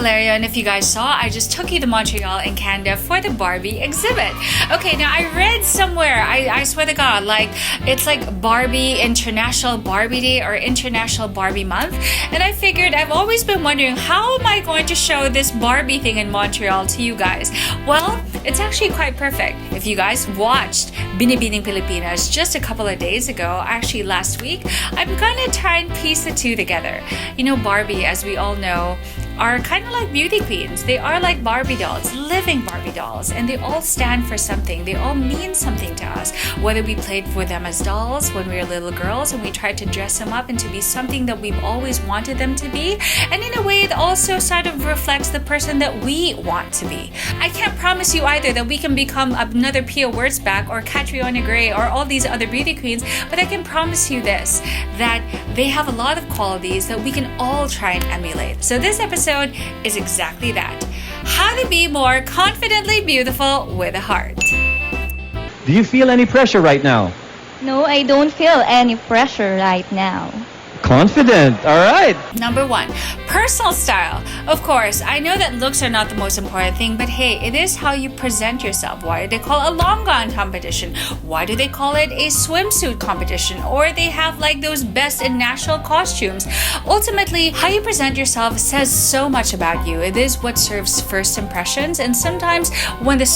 Valerio, and if you guys saw, I just took you to Montreal in Canada for the Barbie exhibit. Okay, now I read somewhere, I swear to God, like it's like Barbie International Barbie Day or International Barbie Month, and I figured I've always been wondering how am I going to show this Barbie thing in Montreal to you guys. Well, it's actually quite perfect. If you guys watched Binibining Pilipinas just a couple of days ago, actually last week, I'm gonna try and piece the two together. You know, Barbie, as we all know, are kind of like beauty queens. They are like Barbie dolls, living Barbie dolls, and they all stand for something. They all mean something to us. Whether we played with them as dolls when we were little girls and we tried to dress them up into be something that we've always wanted them to be, and in a way it also sort of reflects the person that we want to be. I can't promise you either that we can become another Pia Wurtzbach or Catriona Gray or all these other beauty queens, but I can promise you this, that they have a lot of qualities that we can all try and emulate. So this episode is exactly that. How to be more confidently beautiful with a heart. Do you feel any pressure right now? No, I don't feel any pressure right now. Confident, all right. Number 1, personal style. Of course, I know that looks are not the most important thing, but hey, it is how you present yourself. Why do they call it a long gown competition? Why do they call it a swimsuit competition? Or they have like those best in national costumes. Ultimately, how you present yourself says so much about you. It is what serves first impressions, and sometimes when the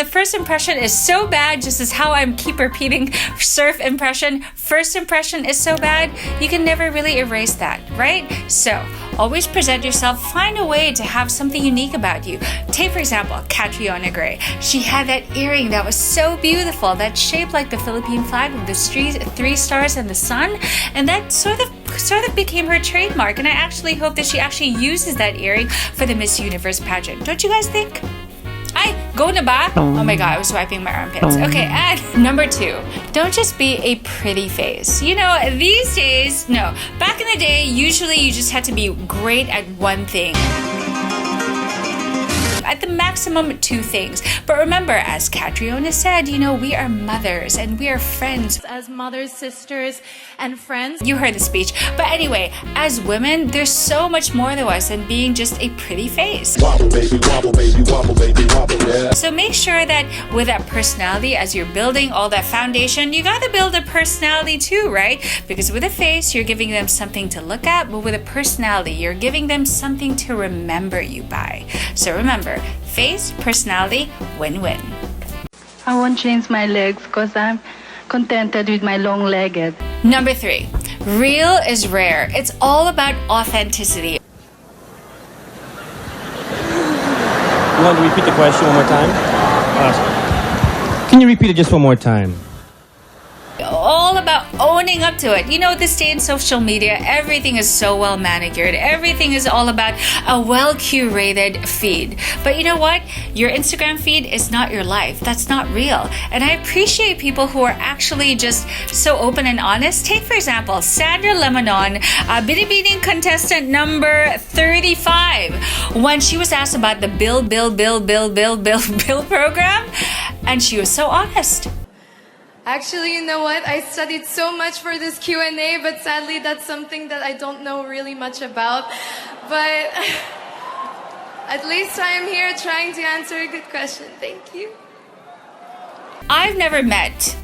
first impression is so bad, just as how I keep repeating first impression is so bad, you can never really erase that, right? So, always present yourself, find a way to have something unique about you. Take, for example, Catriona Gray. She had that earring that was so beautiful, that shaped like the Philippine flag with the three stars and the sun, and that sort of became her trademark, and I actually hope that she actually uses that earring for the Miss Universe pageant. Don't you guys think? Ay, go na ba? Oh my God, I was wiping my armpits. Okay, and number 2, don't just be a pretty face. You know, these days, no. Back in the day, usually you just had to be great at one thing. At the maximum 2 things. But remember, as Catriona said, you know, we are mothers and we are friends. As mothers, sisters, and friends. You heard the speech. But anyway, as women, there's so much more to us than being just a pretty face. Wobble, baby, wobble, baby, wobble, baby, wobble, yeah. So make sure that with that personality, as you're building all that foundation, you gotta build a personality too, right? Because with a face, you're giving them something to look at, but with a personality, you're giving them something to remember you by. So remember, face, personality, win-win. I won't change my legs because I'm contented with my long-legged. Number 3, real is rare. It's all about authenticity. You want to repeat the question one more time? Can you repeat it just one more time? All about owning up to it. You know, this day in social media, everything is so well manicured. Everything is all about a well curated feed. But you know what? Your Instagram feed is not your life. That's not real. And I appreciate people who are actually just so open and honest. Take, for example, Sandra Lemonon, Binibining contestant number 35. When she was asked about the bill program, and she was so honest. Actually, you know what? I studied so much for this Q&A, but sadly that's something that I don't know really much about. But at least I am here trying to answer a good question. Thank you. I've never met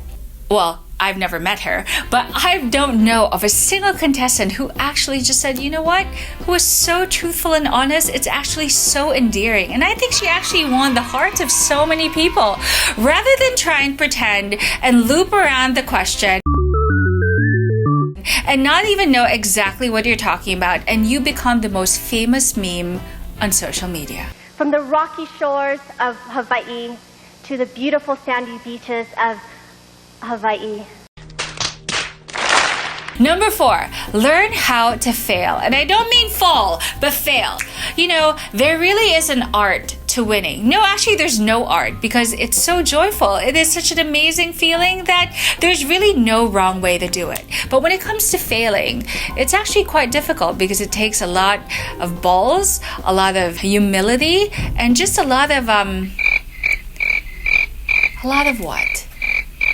her, but I don't know of a single contestant who actually just said, you know what, who was so truthful and honest. It's actually so endearing. And I think she actually won the hearts of so many people. Rather than try and pretend and loop around the question and not even know exactly what you're talking about, and you become the most famous meme on social media. From the rocky shores of Hawaii to the beautiful sandy beaches of Hawaii. Number 4, learn how to fail. And I don't mean fall, but fail. You know, there really is an art to winning. No, actually, there's no art because it's so joyful. It is such an amazing feeling that there's really no wrong way to do it. But when it comes to failing, it's actually quite difficult because it takes a lot of balls, a lot of humility, and just a lot of what?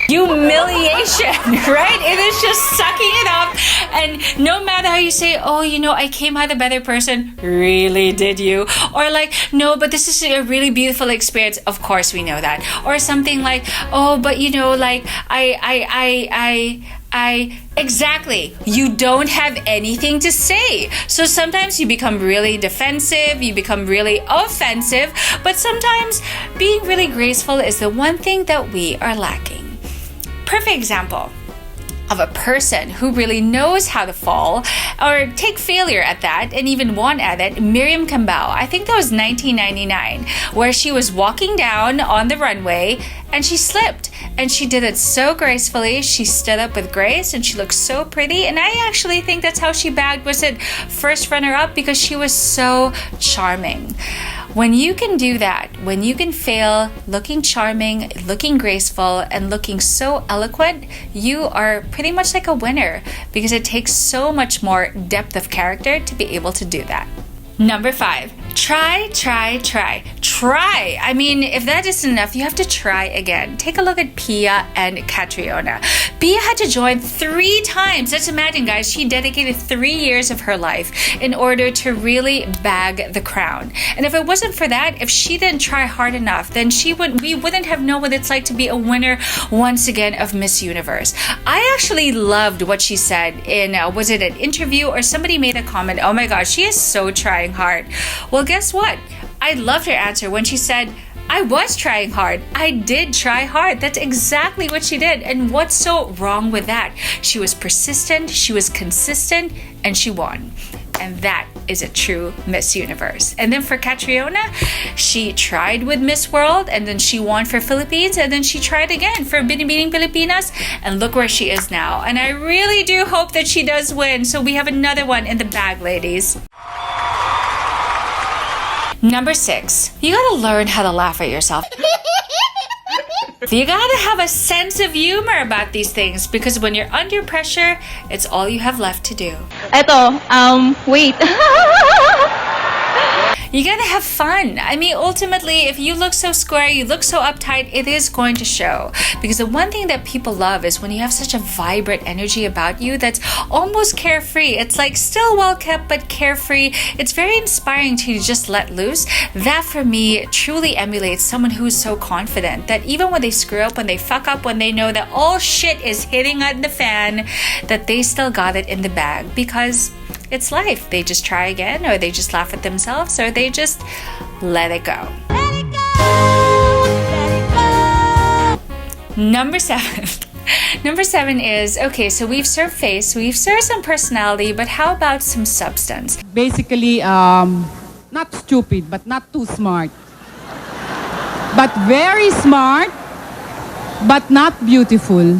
humiliation, right? It is just sucking it up. And no matter how you say, oh, I came out a better person, really, did you? Or like, no, but this is a really beautiful experience. Of course we know that. Or something like, oh, but like exactly. You don't have anything to say. So sometimes you become really defensive, you become really offensive, but sometimes being really graceful is the one thing that we are lacking. Perfect example of a person who really knows how to fall or take failure at that and even won at it, Miriam Cambao. I think that was 1999, where she was walking down on the runway and she slipped, and she did it so gracefully. She stood up with grace and she looked so pretty, and I actually think that's how she bagged, was it first runner-up, because she was so charming. When you can do that, when you can fail looking charming, looking graceful, and looking so eloquent, you are pretty much like a winner, because it takes so much more depth of character to be able to do that. Number 5, try. I mean, if that isn't enough, you have to try again. Take a look at Pia and Catriona. Pia had to join 3 times. Let's imagine, guys, she dedicated 3 years of her life in order to really bag the crown. And if it wasn't for that, if she didn't try hard enough, then we wouldn't have known what it's like to be a winner once again of Miss Universe. I actually loved what she said in, was it an interview or somebody made a comment, oh my gosh, she is so trying hard. Well, guess what? I loved her answer when she said, I was trying hard. I did try hard. That's exactly what she did. And what's so wrong with that? She was persistent, she was consistent, and she won. And that is a true Miss Universe. And then for Catriona, she tried with Miss World, and then she won for Philippines, and then she tried again for Binibining Pilipinas, and look where she is now. And I really do hope that she does win. So we have another one in the bag, ladies. Number 6, you gotta learn how to laugh at yourself. You gotta have a sense of humor about these things, because when you're under pressure, it's all you have left to do. Wait. You gotta have fun. I mean, ultimately, if you look so square, you look so uptight, it is going to show. Because the one thing that people love is when you have such a vibrant energy about you that's almost carefree. It's like still well kept, but carefree. It's very inspiring to just let loose. That for me truly emulates someone who's so confident that even when they screw up, when they fuck up, when they know that all shit is hitting on the fan, that they still got it in the bag, because it's life. They just try again, or they just laugh at themselves, or they just let it go. Number 7. Number 7 is, okay, so we've served face, we've served some personality, but how about some substance? Basically, not stupid, but not too smart. But very smart, but not beautiful.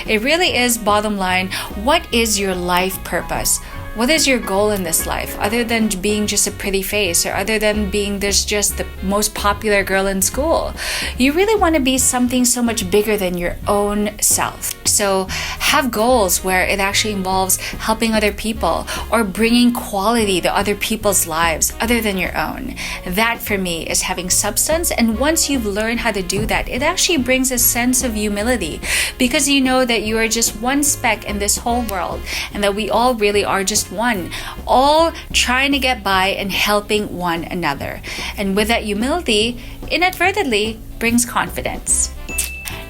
It really is, bottom line, what is your life purpose? What is your goal in this life, other than being just a pretty face, or other than being just the most popular girl in school? You really want to be something so much bigger than your own self. So have goals where it actually involves helping other people or bringing quality to other people's lives other than your own. That for me is having substance. And once you've learned how to do that, it actually brings a sense of humility, because you know that you are just one speck in this whole world, and that we all really are just one, all trying to get by and helping one another. And with that humility, inadvertently brings confidence.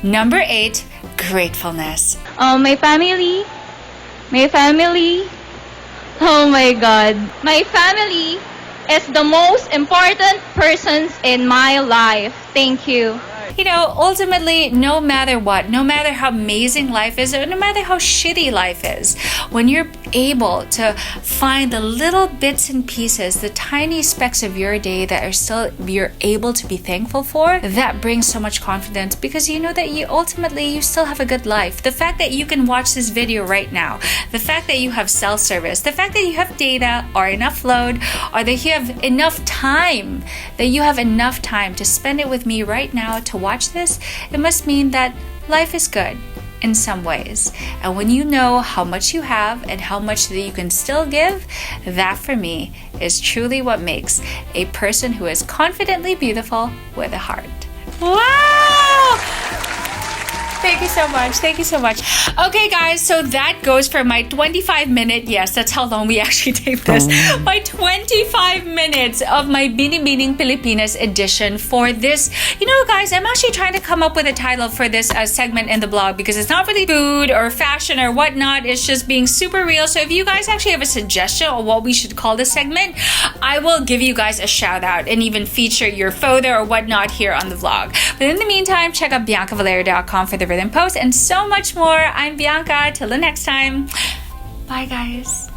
Number 8, gratefulness. My family. Oh my God. My family is the most important persons in my life. Thank you. You know, ultimately, no matter what, no matter how amazing life is, or no matter how shitty life is, when you're able to find the little bits and pieces, the tiny specks of your day that are still you're able to be thankful for, that brings so much confidence, because you know that you still have a good life. The fact that you can watch this video right now, the fact that you have cell service, the fact that you have data or enough load, or that you have enough time, to spend it with me right now to watch this, it must mean that life is good in some ways. And when you know how much you have and how much that you can still give, that for me is truly what makes a person who is confidently beautiful with a heart. Wow! Thank you so much. Thank you so much. Okay, guys, so that goes for my 25-minute, yes, that's how long we actually tape this, my 25 minutes of my Binibining Pilipinas edition for this. You know, guys, I'm actually trying to come up with a title for this segment in the blog because it's not really food or fashion or whatnot. It's just being super real. So if you guys actually have a suggestion of what we should call this segment, I will give you guys a shout out and even feature your photo or whatnot here on the vlog. But in the meantime, check out BiancaValerio.com for the written post and so much more. I'm Bianca. Till the next time. Bye, guys.